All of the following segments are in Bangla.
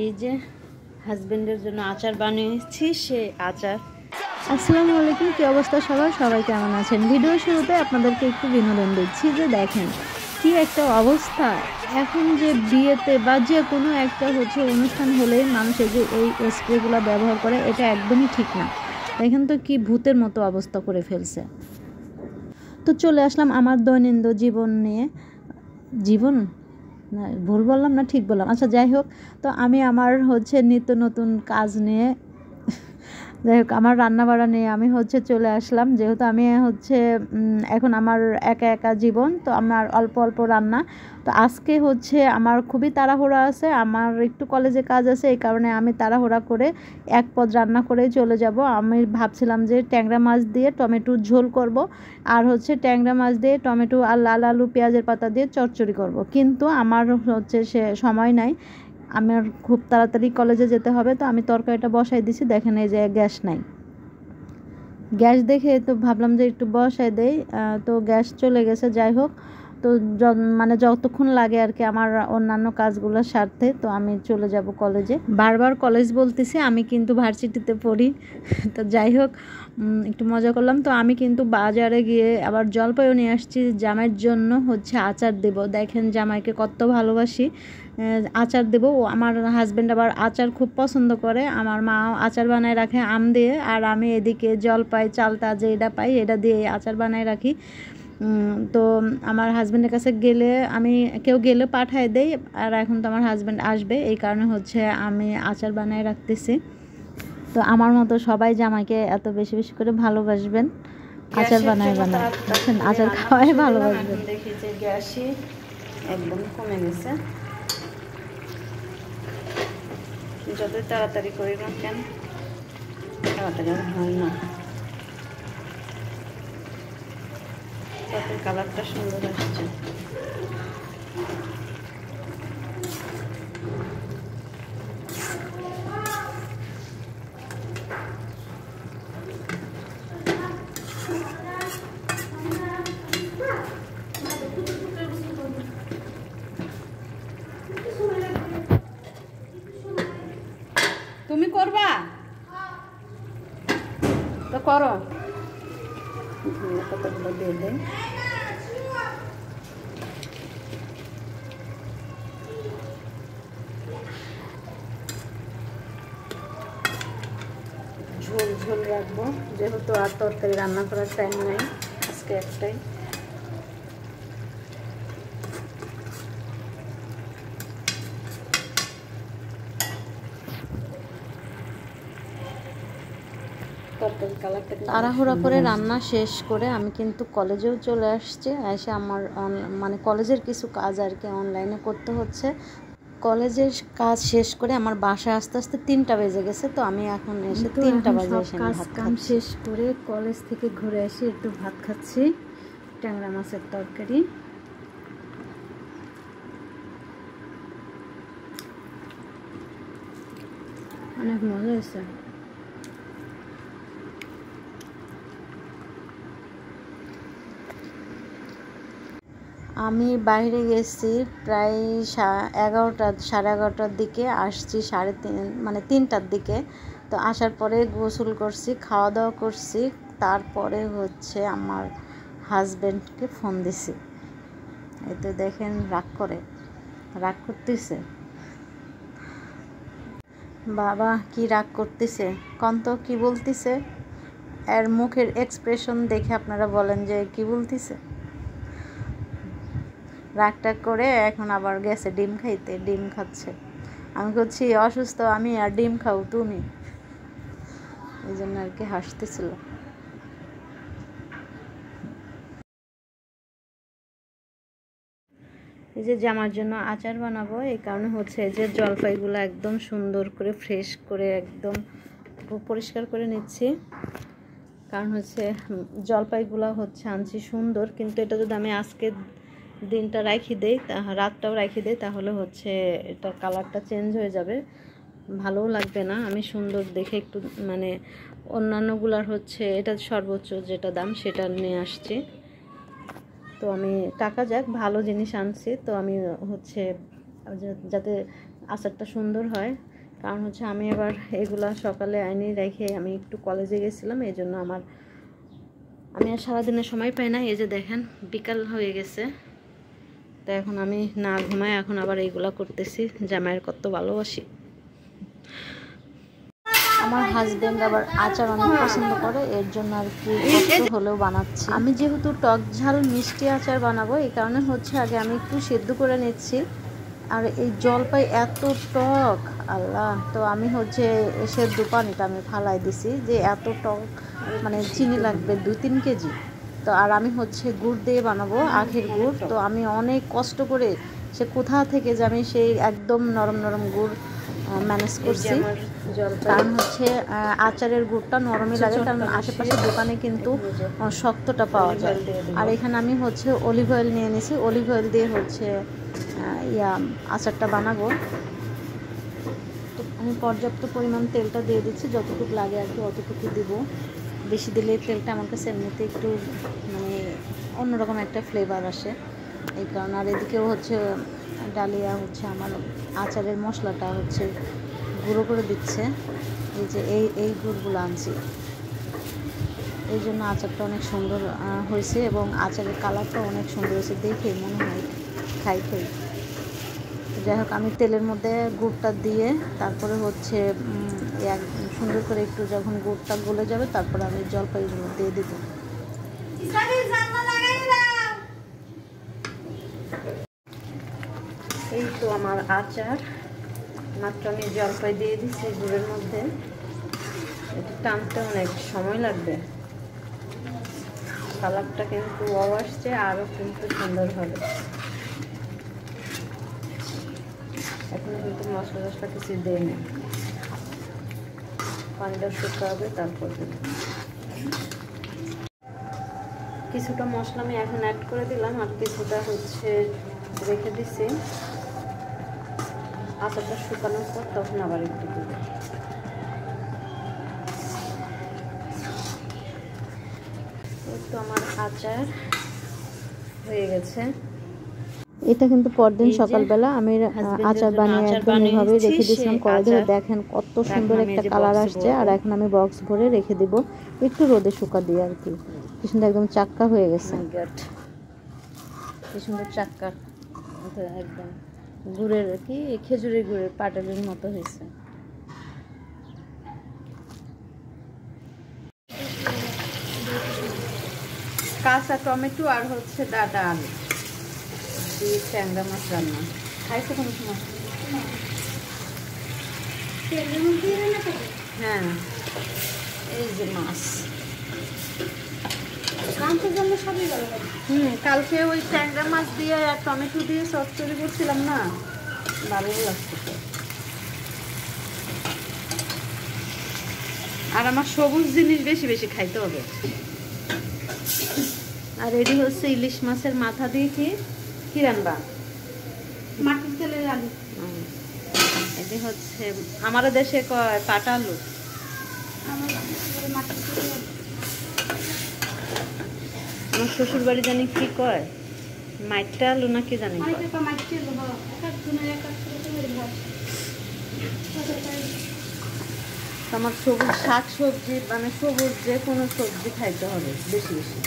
এই যে হাজবেন্ডের জন্য আচার বানিয়েছি, সে আচার। আসসালামু আলাইকুম, কি অবস্থা সবাই কেমন আছেন? ভিডিও শুরুতে আপনাদেরকে একটু বিনোদন দিচ্ছি যে দেখেন কি একটা অবস্থা। এখন যে বিয়েতে বা যে কোনো একটা অনুষ্ঠান হলেই মানুষের যে এই স্প্রেগুলো ব্যবহার করে, এটা একদমই ঠিক না। দেখেন তো কি ভূতের মতো অবস্থা করে ফেলছে। তো চলে আসলাম আমার দৈনন্দিন জীবন নিয়ে। জীবন না, ভুল বললাম না ঠিক বললাম? আচ্ছা, যাই হোক। তো আমি আমার নিত্য নতুন কাজ নিয়ে, যাই হোক, আমার রান্না বাড়া নিয়ে আমি চলে আসলাম। যেহেতু আমি এখন আমার একা একা জীবন, তো আমার অল্প অল্প রান্না। তো আজকে আমার খুবই তাড়াহুড়া আছে, আমার একটু কলেজে কাজ আছে, এই কারণে আমি তাড়াহুড়া করে এক পদ রান্না করেই চলে যাব। আমি ভাবছিলাম যে ট্যাংরা মাছ দিয়ে টমেটোর ঝোল করব, আর ট্যাংরা মাছ দিয়ে টমেটো আর লাল আলু পেঁয়াজের পাতা দিয়ে চচ্চড়ি করব। কিন্তু আমার সে সময় নাই, আমার খুব তাড়াতাড়ি কলেজে যেতে হবে। তো আমি তরকারিটা বসাই দিছি। দেখেন এই যে গ্যাস নাই, গ্যাস দেখে তো ভাবলাম যে একটু বসাই দেই। তো গ্যাস চলে গেছে। যাই হোক, তো যতক্ষণ লাগে আর কি আমার অন্যান্য কাজগুলোর স্বার্থে, তো আমি চলে যাব কলেজে। বারবার কলেজ বলতেছি, আমি কিন্তু ভার্সিটিতে পড়ি। তো যাই হোক, একটু মজা করলাম। তো আমি কিন্তু বাজারে গিয়ে আবার জলপাইও নিয়ে আসছি জামাইয়ের জন্য, আচার দেব। দেখেন জামাইকে কত ভালোবাসি, আচার দেবো। আমার হাজব্যান্ড আবার আচার খুব পছন্দ করে। আমার মা আচার বানায় রাখে আম দিয়ে, আর আমি এদিকে জলপাই চালতা যে এটা পাই এটা দিয়ে আচার বানায় রাখি। তো আমার হাজব্যান্ডের কাছে গেলে কেউ গেলে পাঠায় দেই, আর এখন তো আমার হাজব্যান্ড আসবে, এই কারণে আমি আচার বানায় রাখতেছি। তো আমার মতো সবাই জামাইকে এত বেশি বেশি করে ভালোবাসবেন, আচার বানায় বুঝছেন, আচার খাওয়াই ভালোবাসবেন। দেখি যে গ্যাসই একদম কমে গেছে। যতই তাড়াতাড়ি করি না কেন, তাড়াতাড়ি হয় না। ততই কালারটা সুন্দর আসছে। তুমি করবা তো করো, কতগুলো দিয়ে দেয়। ঝোল ঝোল রাখবো, যেহেতু আর তরকারি রান্না করার টাইম নাই, আজকে একটাই। তাড়াহুড়া করে রান্না শেষ করে আমি কিন্তু কলেজেও চলে আসছি। এসে আমার কলেজের কিছু কাজ আর কি অনলাইনে করতে হচ্ছে। কলেজের কাজ শেষ করে আমার বাসায় আস্তে আস্তে 3টা বেজে গেছে। তো আমি এখন এসে 3টা বাজে এসে কাজ শেষ করে কলেজ থেকে ঘুরে এসে একটু ভাত খাচ্ছি, ট্যাংরা মাছের তরকারি। অনেক মজা হয়েছে। আমি বাইরে গেছি প্রায় 11টা, সাড়ে 11টার দিকে আসছি, 3টার দিকে। তো আসার পরে গোসল করছি, খাওয়া দাওয়া করছি, তারপরে আমার হাজব্যান্ডকে ফোন দিছি। এই তো দেখেন রাগ করতেছে। বাবা কি রাগ করতেছে, কন্ত কি বলতেছে? এর মুখের এক্সপ্রেশন দেখে আপনারা বলেন যে কি বলতেছে। রাগটা করে এখন আবার গেছে ডিম খাইতে, ডিম খাচ্ছে। আমি করছি অসুস্থ আমি, আর ডিম খাও তুমি, এই জন্য আর কি হাসতেছিল। এই যে জামার জন্য আচার বানাবো, এই কারণে যে জলপাইগুলো একদম সুন্দর করে ফ্রেশ করে একদম পরিষ্কার করে নিচ্ছি। কারণ জলপাইগুলো আনছি সুন্দর, কিন্তু এটা যদি আমি আজকে দিনটা রাখি দেই, রাতটাও রাখি দেই, তাহলে এটা কালারটা চেঞ্জ হয়ে যাবে, ভালোও লাগবে না। আমি সুন্দর দেখে একটু অন্যান্যগুলার এটা সর্বোচ্চ যেটা দাম সেটা নিয়ে আসছি। তো আমি টাকা যাক ভালো জিনিস আনছি, তো আমি যাতে আচারটা সুন্দর হয় কারণ হচ্ছে আমি এবার এগুলা সকালে আইনি রেখে আমি একটু কলেজে গেছিলাম, এই জন্য আমি আর সারাদিনের সময় পাই না। এই যে দেখেন বিকাল হয়ে গেছে, তো এখন আমি না ঘুমাই এখন আবার এইগুলা করতেছি। জামাইয়ের কত ভালোবাসি। আমার হাজবেন্ড আবার আচার অনেক পছন্দ করে, এর জন্য আর কি কষ্ট হলেও বানাচ্ছি। আমি যেহেতু টক ঝাল মিষ্টি আচার বানাবো, এই কারণে হচ্ছে আগে আমি একটু সেদ্ধ করে নিচ্ছি। আর এই জলপাই এত টক আল্লাহ, তো আমি হচ্ছে সেদ্ধ পানিটা আমি ফালাই দিছি যে এত টক, মানে চিনি লাগবে 2-3 কেজি। তো আর আমি হচ্ছে গুড় দিয়ে বানাবো, আখের গুড়। তো আমি অনেক কষ্ট করে সে কোথা থেকে যে আমি সেই একদম নরম নরম গুড় ম্যানেজ করছি। কারণ হচ্ছে আচারের গুড়টা নরমই লাগে, কারণ আশেপাশের দোকানে কিন্তু শক্তটা পাওয়া যায়। আর এখানে আমি হচ্ছে অলিভ অয়েল নিয়ে নিয়েছি, অলিভ অয়েল দিয়ে হচ্ছে আচারটা বানাবো। তো আমি পর্যাপ্ত পরিমাণ তেলটা দিয়ে দিচ্ছি, যতটুকু লাগে আর কি অতটুকু দিব। বেশি দিলে তেলটা আমার কাছে এমনিতে একটু মানে অন্যরকম একটা ফ্লেভার আসে, এই কারণে। আর এদিকেও হচ্ছে ডালিয়া হচ্ছে আমার আচারের মশলাটা হচ্ছে গুঁড়ো করে দিচ্ছে। এই যে এই গুড়গুলো আনছি, এই জন্য আচারটা অনেক সুন্দর হয়েছে এবং আচারের কালারটা অনেক সুন্দর হয়েছে, দেখে মনে হয় খাই। যাই হোক, আমি তেলের মধ্যে গুড়টা দিয়ে তারপরে হচ্ছে সুন্দর করে একটু যখন গুড়টা গলে যাবে তারপরে আমি জলপাইগুলো দিয়ে দেবো। এই তো আমার আচার, মাত্র আমি জলপাই দিয়ে দিচ্ছি গুড়ের মধ্যে। এটা টানতে অনেক সময় লাগবে, কালারটা কিন্তু আসছে আরও কিন্তু সুন্দর হবে। এখন কিন্তু মশলা টশলা কিছু দিয়ে নেই, পানিটা শুকাবে তারপর দেবো। কিছুটা মশলা আমি এখন অ্যাড করে দিলাম, আর কিছুটা হচ্ছে রেখে দিছি। আচারটা শুকানোর পর তখন আবার একটু দেবো। তো আমার আচার হয়ে গেছে। এটা কিন্তু পরদিন সকালবেলা আমি আচার বানিয়ে একদম এভাবেই রেখে দিয়েছিলাম কড়াই ধরে। দেখেন কত সুন্দর একটা কালার আসছে। আর এখন আমি বক্স ভরে রেখে দিব একটু রোদে শুকা দিয়ে আর কি। কি সুন্দর একদম চাক্কা হয়ে গেছে, কি সুন্দর চাক্কা, একদম গুড়ের কি খেজুরের গুড়ের পাটালির মতো হয়েছে। কাঁচা টমেটো আর হচ্ছে ডাটা আলু দিয়ে ট্যাংরা মাছ রান্না। খাইছো কোনো সময়? হ্যাঁ, এই যে মাছ। কালকে ওই ট্যাংরা মাছ দিয়ে আর টমেটো দিয়ে চচ্চড়ি করছিলাম না, ভালো লাগছে। আর আমার সবুজ জিনিস বেশি বেশি খাইতে হবে। আর এটি হচ্ছে ইলিশ মাছের মাথা দিয়ে কি রান্না, মাটির তেলের আলু। এটি হচ্ছে আমাদের দেশে কয় পাটা আলু, আমার শ্বশুর বাড়ি জানি কি কয় মাইটা আলু না কি জানি। আমার সবুজ শাক সবজি মানে সবুজ যে কোনো সবজি খাইতে হবে বেশি বেশি।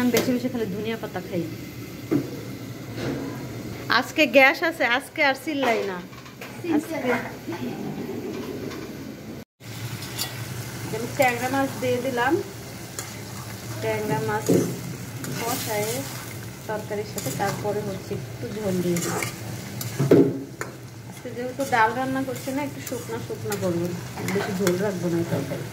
আমি বেশি বেশি খালি ধনিয়া পাতা খাই। আজকে গ্যাস আছে, আজকে আর চিল্লাই না। আমি ট্যাংরা মাছ দিয়ে দিলাম, ট্যাংরা মাছ কষায় তরকারির সাথে, তারপরে হচ্ছে একটু ঝোল দিয়ে দিলাম। আজকে যেহেতু ডাল রান্না করছি না, একটু শুকনা শুকনা করবো, বেশি ঝোল রাখবো না তরকারি।